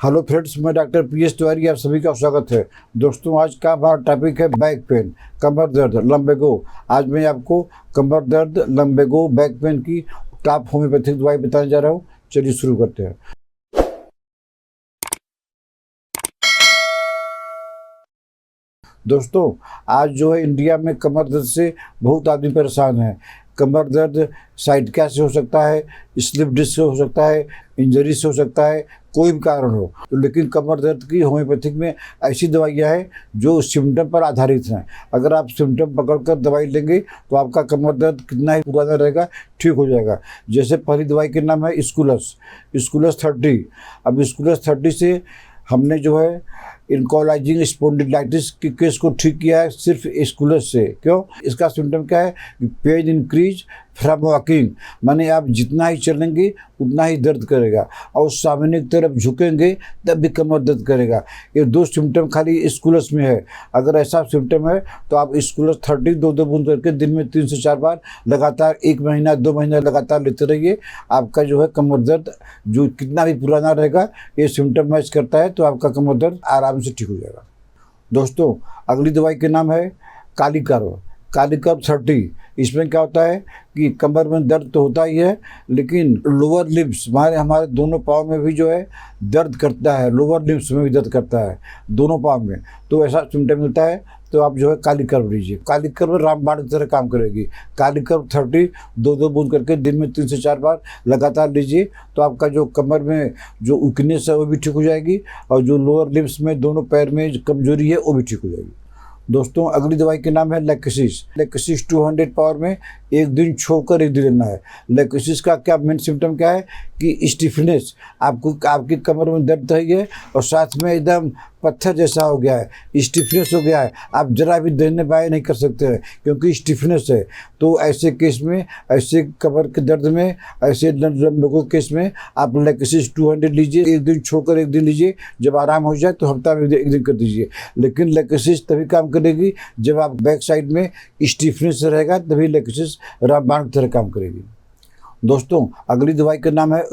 Hello friends, मैं doctor PS Tiwari, आप सभी का स्वागत है। दोस्तों, आज का हमारा टॉपिक है बैक पेन, कमर दर्द, लंबेगो। आज मैं आपको कमर दर्द, लंबेगो, बैक पेन की टॉप होम्योपैथिक दवाई बताने जा रहा हूँ। चलिए शुरू करते हैं। दोस्तों, आज जो है इंडिया में कमर दर्द से बहुत आदमी परेशान है। कमर दर्द साइटिका से हो सकता है, स्लिप डिस्क से हो सकता है, इंजरी से हो सकता है, कोई भी कारण हो। तो लेकिन कमर दर्द की होम्योपैथिक में ऐसी दवाइयाँ हैं जो सिम्टम पर आधारित हैं। अगर आप सिम्टम पकड़कर दवाई लेंगे तो आपका कमर दर्द कितना ही पुराना रहेगा, ठीक हो जाएगा। जैसे पहली दवाई के नाम है स्कूलस 30। अब स्कूलस 30 से हमने जो है एंकाइलोजिंग स्पॉन्डिलाइटिस के केस को ठीक किया है सिर्फ स्कूलस से। क्यों? इसका सिम्टम क्या है? पेन इंक्रीज फ्रॉम वॉकिंग, माने आप जितना ही चलेंगे उतना ही दर्द करेगा, और सामने की तरफ झुकेंगे तब भी कमर दर्द करेगा। ये दो सिम्टम खाली स्कूलस में है। अगर ऐसा सिम्टम है तो आप स्कूलस 30 दो बूंद करके दिन में 3 से 4 बार लगातार 1 महीना 2 महीना लगातार लेते रहिए। आपका जो है कमर दर्द जो कितना भी पुराना रहेगा, ये सिम्टम मैच करता है तो आपका कमर दर्द आराम से ठीक हो जाएगा। दोस्तों, अगली दवाई के नाम है कालीकर्व 30। इसमें क्या होता है कि कमर में दर्द तो होता ही है, लेकिन लोअर लिम्स हमारे दोनों पाँव में भी जो है दर्द करता है। लोअर लिम्स में भी दर्द करता है, दोनों पाँव में। तो ऐसा सिम्टम मिलता है तो आप जो है कालीकर्व लीजिए। कालीकर्व रामबाण की तरह काम करेगी। कालीकर्व 30 दो बूंद करके दिन में 3 से 4 बार लगातार लीजिए तो आपका जो कमर में जो वीकनेस है वो भी ठीक हो जाएगी, और जो लोअर लिम्स में दोनों पैर में जो कमजोरी है वो भी ठीक हो जाएगी। दोस्तों, अगली दवाई के नाम है लेक्सिस 200 पावर में 1 दिन छोड़कर 1 दिन लेना है। लेक्सिस का क्या मेन सिम्टम क्या है कि स्टिफनेस, आपकी कमर में दर्द है और साथ में एकदम पत्थर जैसा हो गया है, स्टिफनेस हो गया है। आप जरा भी दाहिने बाएं नहीं कर सकते हैं क्योंकि स्टिफनेस है। तो ऐसे केस में, ऐसे कमर के दर्द में, ऐसे लंबेगो केस में आप लेक्सिस 200 लीजिए। 1 दिन छोड़कर 1 दिन लीजिए। जब आराम हो जाए तो हफ्ता में 1 दिन कर दीजिए। लेकिन लेक्सिस तभी काम करेगी जब आप बैक साइड में स्टिफनेस रहेगा, तभी लेक्सिस रामबाण की तरह काम करेगी। दोस्तों, अगली दवाई का नाम है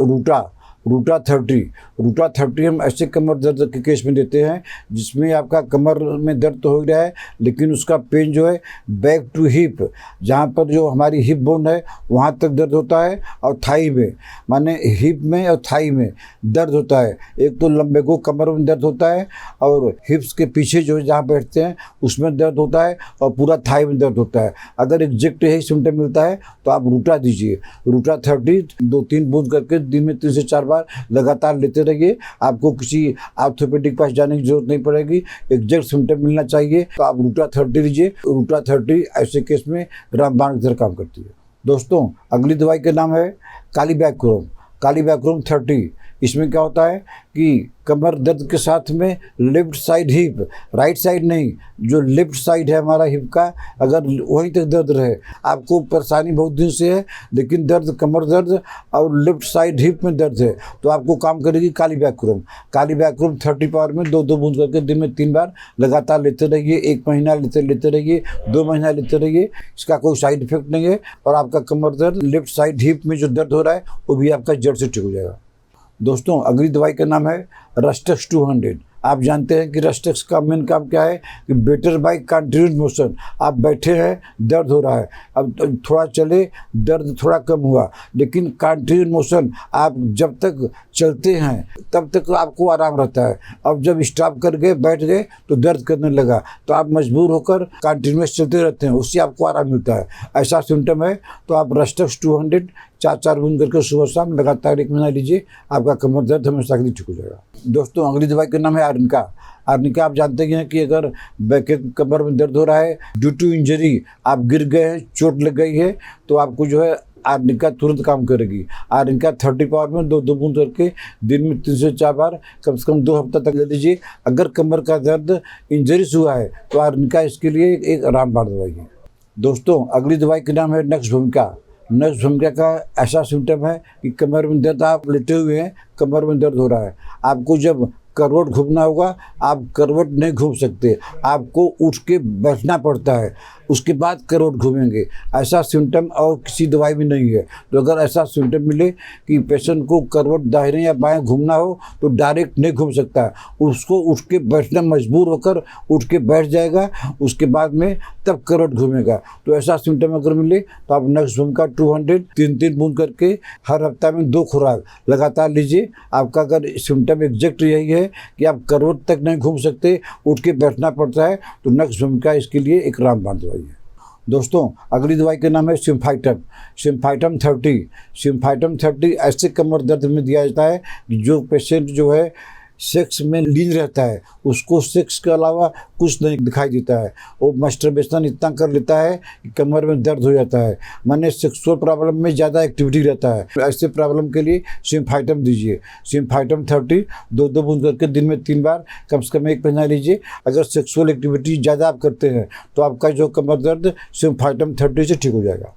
रूटा 30 हम ऐसे कमर दर्द के केस में देते हैं जिसमें आपका कमर में दर्द तो हो ही रहा है, लेकिन उसका पेन जो है बैक टू हिप, जहाँ पर जो हमारी हिप बोन है वहाँ तक दर्द होता है, और थाई में, माने हिप में और थाई में दर्द होता है। एक तो लंबेगो कमर में दर्द होता है, और हिप्स के पीछे जो जहाँ बैठते हैं उसमें दर्द होता है, और पूरा थाई में दर्द होता है। अगर एग्जैक्ट यही सिम्टम मिलता है तो आप रूटा दीजिए। रूटा 30 2-3 बूंद करके दिन में 3 से 4 बार लगातार लेते रहिए। आपको किसी ऑर्थोपेडिक पास जाने की जरूरत नहीं पड़ेगी। एग्जैक्ट सिम्टम मिलना चाहिए तो आप रूटा 30 लीजिए। रूटा 30 ऐसे केस में रामबाण की तरह काम करती है। दोस्तों, अगली दवाई का नाम है कालीबैक्रोम 30। इसमें क्या होता है कि कमर दर्द के साथ में left side hip, right side नहीं, जो लेफ्ट साइड है हमारा हिप का, अगर वहीं तक दर्द रहे, आपको परेशानी बहुत दिन से है लेकिन दर्द, कमर दर्द और लेफ्ट साइड हिप में दर्द है, तो आपको काम करेगी कालीबैक्रोम 30 पावर में 2 बूंद करके दिन में 3 बार लगातार लेते रहिए। 1 महीना लेते रहिए, 2 महीना लेते रहिए। इसका कोई साइड इफेक्ट नहीं है, और आपका कमर दर्द, लेफ्ट साइड हिप में जो दर्द हो रहा है वो भी आपका जड़ से ठीक हो जाएगा। दोस्तों, अगली दवाई का नाम है रस्टक्स 200। आप जानते हैं कि रस्टक्स का मेन काम क्या है कि बेटर बाय कंटिन्यूड मोशन। आप बैठे हैं, दर्द हो रहा है, अब थोड़ा चले, दर्द थोड़ा कम हुआ, लेकिन कंटिन्यूड मोशन, आप जब तक चलते हैं तब तक आपको आराम रहता है। अब जब स्टॉप कर गए, बैठ गए तो दर्द करने लगा, तो आप मजबूर होकर कंटिन्यूस चलते रहते हैं, उससे आपको आराम मिलता है। ऐसा सिम्टम है तो आप रस्टक्स 200 4 बूंद करके सुबह शाम लगातार 1 महीना लीजिए। आपका कमर दर्द हमेशा के लिए ठीक हो जाएगा। दोस्तों, अगली दवाई का नाम है आर्निका। आप जानते हैं कि अगर बैक कमर में दर्द हो रहा है ड्यू टू इंजरी, आप गिर गए हैं, चोट लग गई है, तो आपको जो है आर्निका तुरंत काम करेगी। आर्निका 30 पावर में 2 बूंद करके दिन में 3 से 4 बार कम से कम 2 हफ्ता तक ले लीजिए। अगर कमर का दर्द इंजरी से हुआ है तो आर्निका इसके लिए एक रामबाण दवाई है। दोस्तों, अगली दवाई का नाम है नक्स भूमिका का ऐसा सिम्टम है कि कमर में दर्द, आप लेटे हुए हैं, कमर में दर्द हो रहा है, आपको जब करवट घूमना होगा, आप करवट नहीं घूम सकते, आपको उठ के बैठना पड़ता है, उसके बाद करवट घूमेंगे। ऐसा सिम्टम और किसी दवाई में नहीं है। तो अगर ऐसा सिम्टम मिले कि पेशेंट को करवट दाहिने या बाएं घूमना हो तो डायरेक्ट नहीं घूम सकता, उसको उठ के बैठना, मजबूर होकर उठ के बैठ जाएगा, उसके बाद में तब करवट घूमेगा। तो ऐसा सिम्टम अगर मिले तो आप नक्सवम का 200 3 बूंद करके हर हफ्ता में 2 खुराक लगातार लीजिए। आपका अगर सिम्टम एग्जैक्ट यही है कि आप करवट तक नहीं घूम सकते, उठ के बैठना पड़ता है, तो नक्सवम का इसके लिए एक रामबाण दवाई है। दोस्तों, अगली दवाई का नाम है सिम्फाइटम। सिम्फाइटम 30। सिम्फाइटम 30 ऐसे कमर दर्द में दिया जाता है कि जो पेशेंट जो है सेक्स में लीन रहता है, उसको सेक्स के अलावा कुछ नहीं दिखाई देता है, वो मास्टरबेशन इतना कर लेता है कि कमर में दर्द हो जाता है, माने सेक्सुअल प्रॉब्लम में ज़्यादा एक्टिविटी रहता है। ऐसे प्रॉब्लम के लिए सिम्फाइटम दीजिए। सिम्फाइटम 30 2 बूंद करके दिन में 3 बार कम से कम 1 महीना लीजिए। अगर सेक्सुअल एक्टिविटी ज़्यादा आप करते हैं तो आपका जो कमर दर्द सिम्फाइटम 30 से ठीक हो जाएगा।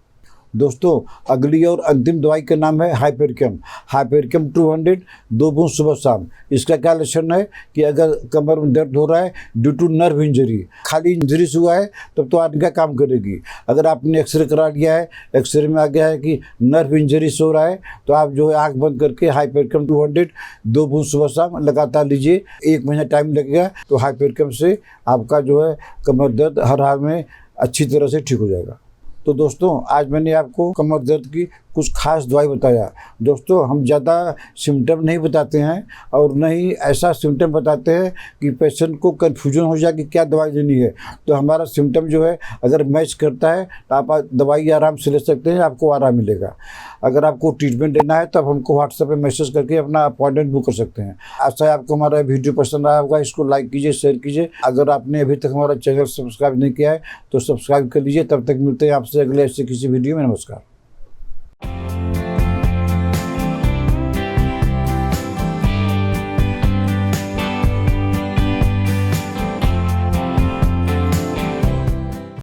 दोस्तों, अगली और अंतिम दवाई का नाम है हाइपेरिकम। हाइपेरिकम 200 2 बूंद सुबह शाम। इसका क्या लक्षण है कि अगर कमर में दर्द हो रहा है ड्यू टू नर्व इंजरी, खाली इंजरी से हुआ है तब तो आदमी का काम करेगी। अगर आपने एक्सरे करा लिया है, एक्सरे में आ गया है कि नर्व इंजरी से हो रहा है, तो आप जो है आँख बंद करके हाइपेरिकम 200 2 बूंद सुबह शाम लगातार लीजिए। 1 महीना टाइम लगेगा तो हाइपेरिकम से आपका जो है कमर दर्द हर हाल में अच्छी तरह से ठीक हो जाएगा। तो दोस्तों, आज मैंने आपको कमर दर्द की कुछ खास दवाई बताया। दोस्तों, हम ज़्यादा सिम्टम नहीं बताते हैं और न ही ऐसा सिम्टम बताते हैं कि पेशेंट को कन्फ्यूजन हो जाए कि क्या दवाई लेनी है। तो हमारा सिम्टम जो है अगर मैच करता है तो आप दवाई आराम से ले सकते हैं, आपको आराम मिलेगा। अगर आपको ट्रीटमेंट लेना है तो आप हमको व्हाट्सएप पे मैसेज करके अपना अपॉइंटमेंट बुक कर सकते हैं। आशा है आपको हमारा वीडियो पसंद आया होगा। इसको लाइक कीजिए, शेयर कीजिए। अगर आपने अभी तक हमारा चैनल सब्सक्राइब नहीं किया है तो सब्सक्राइब कर लीजिए। तब तक मिलते हैं आपसे अगले ऐसे किसी वीडियो में। नमस्कार।